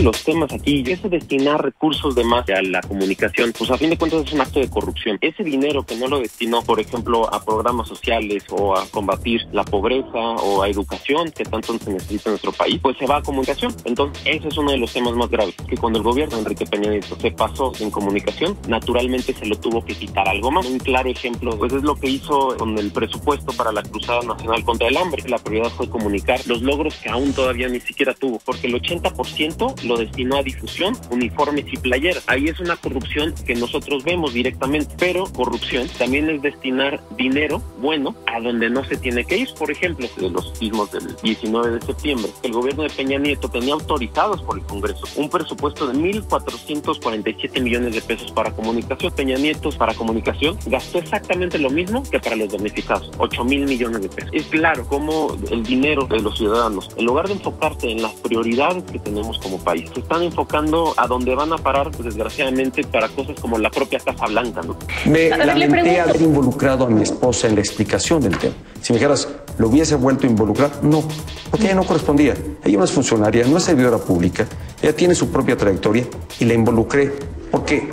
los temas aquí es destinar recursos de más a la comunicación, pues a fin de cuentas es un acto de corrupción. Ese dinero que no lo destinó, por ejemplo, a programas sociales o a combatir la pobreza o a educación, que tanto se necesita en nuestro país, pues se va a comunicación. Entonces, ese es uno de los temas más graves, que cuando el gobierno de Enrique Peña Nieto se pasó en comunicación, naturalmente se lo tuvo que quitar algo más. Un claro ejemplo, pues es lo que hizo con el presupuesto para la Cruzada Nacional contra el Hambre. La prioridad fue comunicar los logros que aún todavía ni siquiera tuvo, porque el 80% lo destinó a difusión, uniformes y playeras. Ahí es una corrupción que nosotros vemos directamente, pero corrupción también es destinar dinero bueno a donde no se tiene que ir. Por ejemplo, de los sismos del 19 de septiembre, el gobierno de Peña Nieto tenía autorizados por el Congreso un presupuesto de 1,447 millones de pesos para comunicación. Peña Nieto para comunicación gastó exactamente lo mismo que para los damnificados, 8,000 millones de pesos. Es claro cómo el dinero de los ciudadanos, en lugar de enfocarse en las prioridades que tenemos como país, se están enfocando a donde van a parar, pues, desgraciadamente, para cosas como la propia Casa Blanca, ¿no? Me lamenté haber involucrado a mi esposa en la explicación del tema. Si me dijeras, ¿lo hubiese vuelto a involucrar? No, porque ella no correspondía. Ella no es funcionaria, no es servidora pública, ella tiene su propia trayectoria y la involucré porque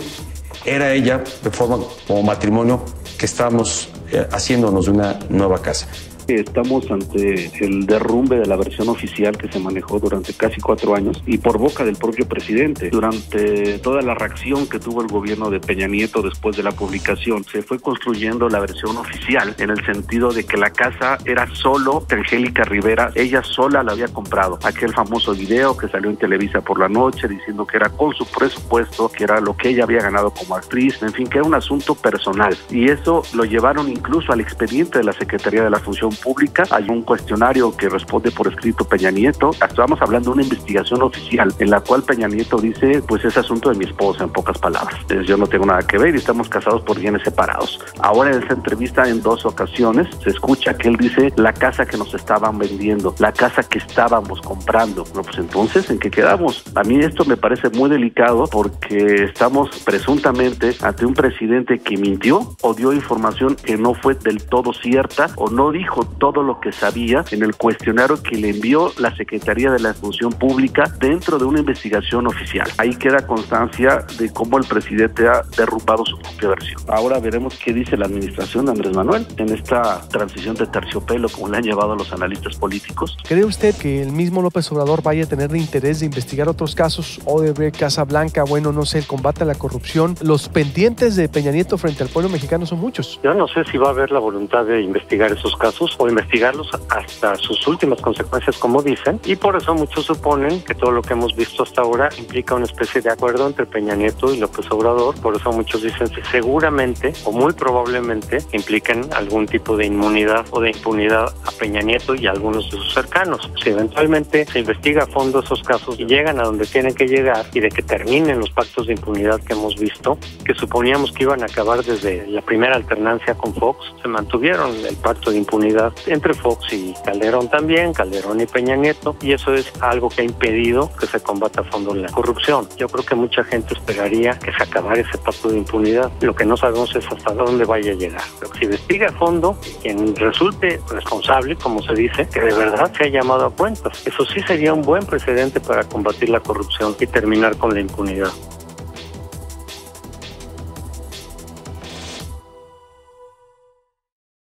era ella, de forma como matrimonio, que estábamos haciéndonos de una nueva casa. Estamos ante el derrumbe de la versión oficial que se manejó durante casi 4 años y por boca del propio presidente. Durante toda la reacción que tuvo el gobierno de Peña Nieto después de la publicación, se fue construyendo la versión oficial en el sentido de que la casa era solo de Angélica Rivera, ella sola la había comprado. Aquel famoso video que salió en Televisa por la noche diciendo que era con su presupuesto, que era lo que ella había ganado como actriz, en fin, que era un asunto personal. Y eso lo llevaron incluso al expediente de la Secretaría de la Función Pública. Hay un cuestionario que responde por escrito Peña Nieto. Estamos hablando de una investigación oficial en la cual Peña Nieto dice, pues es asunto de mi esposa, en pocas palabras. Entonces, yo no tengo nada que ver y estamos casados por bienes separados. Ahora en esa entrevista en 2 ocasiones se escucha que él dice la casa que nos estaban vendiendo, la casa que estábamos comprando. No, pues entonces, ¿en qué quedamos? A mí esto me parece muy delicado porque estamos presuntamente ante un presidente que mintió o dio información que no fue del todo cierta o no dijo todo lo que sabía en el cuestionario que le envió la Secretaría de la Función Pública dentro de una investigación oficial. Ahí queda constancia de cómo el presidente ha derrumbado su propia versión. Ahora veremos qué dice la administración de Andrés Manuel en esta transición de terciopelo, como le han llevado a los analistas políticos. ¿Cree usted que el mismo López Obrador vaya a tener interés de investigar otros casos? Odebrecht, Casa Blanca, bueno, no sé, el combate a la corrupción. Los pendientes de Peña Nieto frente al pueblo mexicano son muchos. Yo no sé si va a haber la voluntad de investigar esos casos o investigarlos hasta sus últimas consecuencias, como dicen, y por eso muchos suponen que todo lo que hemos visto hasta ahora implica una especie de acuerdo entre Peña Nieto y López Obrador. Por eso muchos dicen que seguramente o muy probablemente impliquen algún tipo de inmunidad o de impunidad a Peña Nieto y a algunos de sus cercanos. Si eventualmente se investiga a fondo esos casos y llegan a donde tienen que llegar y de que terminen los pactos de impunidad que hemos visto, que suponíamos que iban a acabar desde la primera alternancia con Fox, se mantuvieron el pacto de impunidad entre Fox y Calderón también, Calderón y Peña Nieto, y eso es algo que ha impedido que se combata a fondo la corrupción. Yo creo que mucha gente esperaría que se acabara ese pacto de impunidad. Lo que no sabemos es hasta dónde vaya a llegar. Pero si investiga a fondo, quien resulte responsable, como se dice, que de verdad se ha llamado a cuentas. Eso sí sería un buen precedente para combatir la corrupción y terminar con la impunidad.